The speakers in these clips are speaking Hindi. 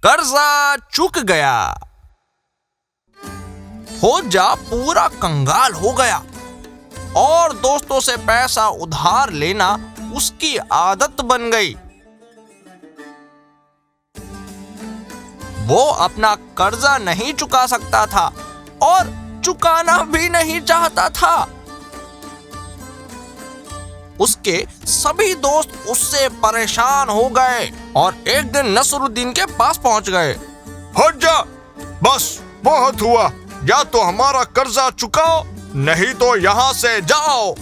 कर्जा चुक गया। होज्जा पूरा कंगाल हो गया और दोस्तों से पैसा उधार लेना उसकी आदत बन गई। वो अपना कर्जा नहीं चुका सकता था और चुकाना भी नहीं चाहता था। उसके सभी दोस्त उससे परेशान हो गए और एक दिन नसरुद्दीन के पास पहुंच गए। हट जा, बस बहुत हुआ, या तो हमारा कर्जा चुकाओ नहीं तो यहाँ से जाओ।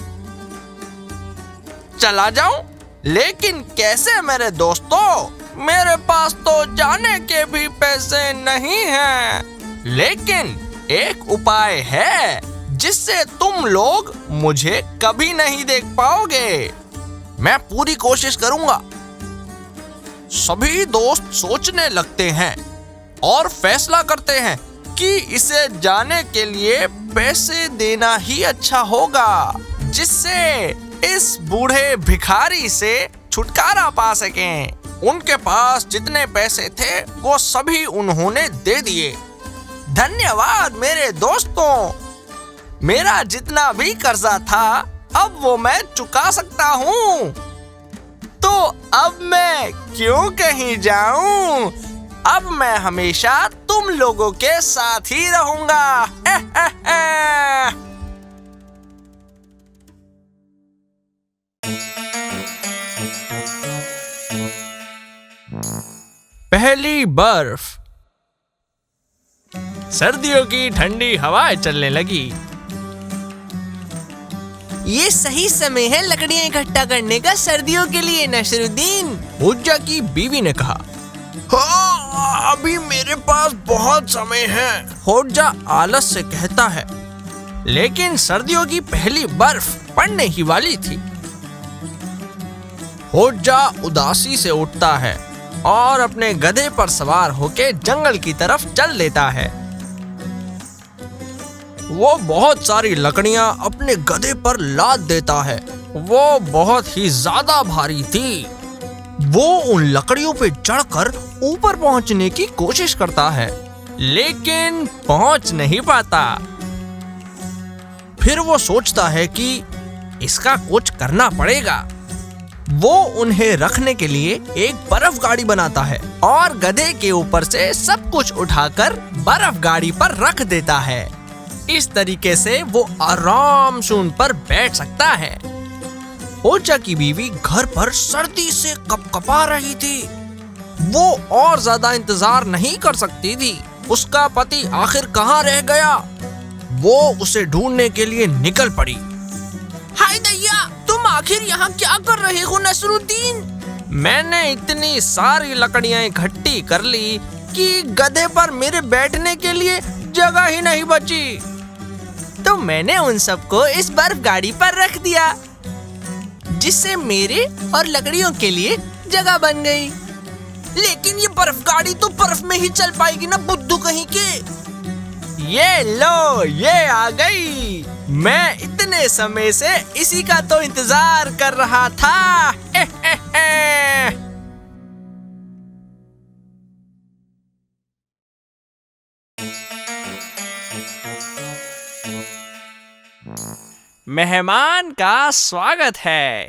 चला जाऊं? लेकिन कैसे मेरे दोस्तों, मेरे पास तो जाने के भी पैसे नहीं हैं। लेकिन एक उपाय है जिससे तुम लोग मुझे कभी नहीं देख पाओगे। मैं पूरी कोशिश करूंगा। सभी दोस्त सोचने लगते हैं और फैसला करते हैं कि इसे जाने के लिए पैसे देना ही अच्छा होगा, जिससे इस बूढ़े भिखारी से छुटकारा पा सकें। उनके पास जितने पैसे थे वो सभी उन्होंने दे दिए। धन्यवाद मेरे दोस्तों, मेरा जितना भी कर्जा था अब वो मैं चुका सकता हूँ। तो अब मैं क्यों कहीं जाऊं? अब मैं हमेशा तुम लोगों के साथ ही रहूंगा। पहली बर्फ। सर्दियों की ठंडी हवाएं चलने लगी। ये सही समय है लकड़ियाँ इकट्ठा करने का सर्दियों के लिए नसरुद्दीन, होज्जा की बीवी ने कहा। हाँ, अभी मेरे पास बहुत समय है, होज्जा आलस से कहता है। लेकिन सर्दियों की पहली बर्फ पड़ने ही वाली थी। होज्जा उदासी से उठता है और अपने गधे पर सवार होकर जंगल की तरफ चल देता है। वो बहुत सारी लकड़ियां अपने गधे पर लाद देता है। वो बहुत ही ज्यादा भारी थी। वो उन लकड़ियों पे चढ़कर ऊपर पहुंचने की कोशिश करता है, लेकिन पहुंच नहीं पाता। फिर वो सोचता है कि इसका कुछ करना पड़ेगा। वो उन्हें रखने के लिए एक बर्फ गाड़ी बनाता है और गधे के ऊपर से सब कुछ उठाकर बर्फ गाड़ी पर रख देता है। इस तरीके से वो आराम से उन पर बैठ सकता है। होज्जा की बीवी घर पर सर्दी से कपकपा रही थी। वो और ज्यादा इंतजार नहीं कर सकती थी। उसका पति आखिर कहाँ रह गया? वो उसे ढूंढने के लिए निकल पड़ी। हाय दैया, तुम आखिर यहाँ क्या कर रहे हो नसरुद्दीन? मैंने इतनी सारी लकड़ियां इकट्ठी कर ली कि गधे पर मेरे बैठने के लिए जगह ही नहीं बची। तो मैंने उन सबको इस बर्फ गाड़ी पर रख दिया, जिससे मेरे और लकड़ियों के लिए जगह बन गई। लेकिन ये बर्फ गाड़ी तो बर्फ में ही चल पाएगी ना बुद्धू कहीं के। ये लो, ये आ गई। मैं इतने समय से इसी का तो इंतजार कर रहा था। मेहमान का स्वागत है।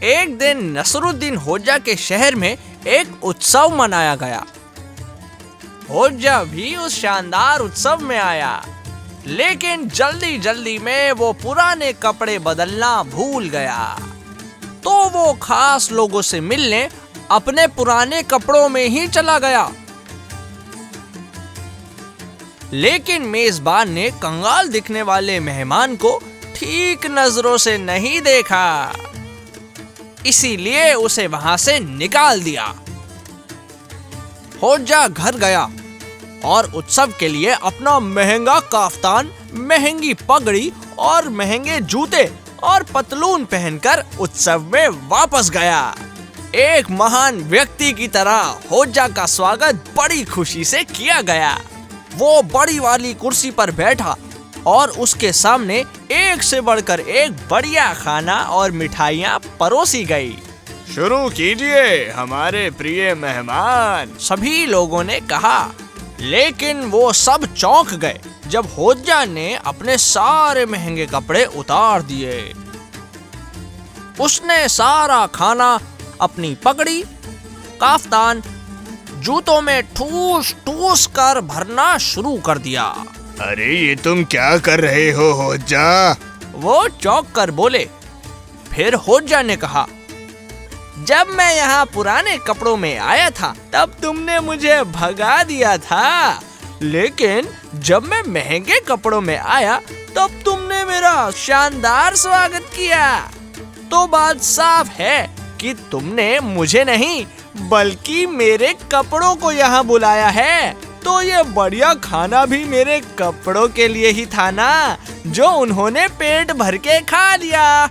एक दिन नसरुद्दीन होज्जा के शहर में एक उत्सव मनाया गया। होज्जा भी उस शानदार उत्सव में आया, लेकिन जल्दी जल्दी में वो पुराने कपड़े बदलना भूल गया। तो वो खास लोगों से मिलने अपने पुराने कपड़ों में ही चला गया। लेकिन मेजबान ने कंगाल दिखने वाले मेहमान को ठीक नजरों से नहीं देखा, इसीलिए उसे वहां से निकाल दिया। होज्जा घर गया और उत्सव के लिए अपना महंगा काफ्तान, महंगी पगड़ी और महंगे जूते और पतलून पहनकर उत्सव में वापस गया। एक महान व्यक्ति की तरह होज्जा का स्वागत बड़ी खुशी से किया गया। वो बड़ी वाली कुर्सी पर बैठा और उसके सामने एक से बढ़कर एक बढ़िया खाना और मिठाइयाँ परोसी गई। शुरू कीजिए हमारे प्रिय मेहमान। सभी लोगों ने कहा, लेकिन वो सब चौंक गए जब होज्जा ने अपने सारे महंगे कपड़े उतार दिए। उसने सारा खाना अपनी पगड़ी, काफ्तान, जूतों में ठूस ठूस कर भरना शुरू कर दिया। अरे ये तुम क्या कर रहे हो होज्जा? वो चौंक कर बोले। फिर होज्जा ने कहा, जब मैं यहाँ पुराने कपड़ों में आया था तब तुमने मुझे भगा दिया था, लेकिन जब मैं महंगे कपड़ों में आया तब तुमने मेरा शानदार स्वागत किया। तो बात साफ है कि तुमने मुझे नहीं बल्कि मेरे कपड़ों को यहाँ बुलाया है। तो ये बढ़िया खाना भी मेरे कपड़ों के लिए ही था ना, जो उन्होंने पेट भर के खा लिया।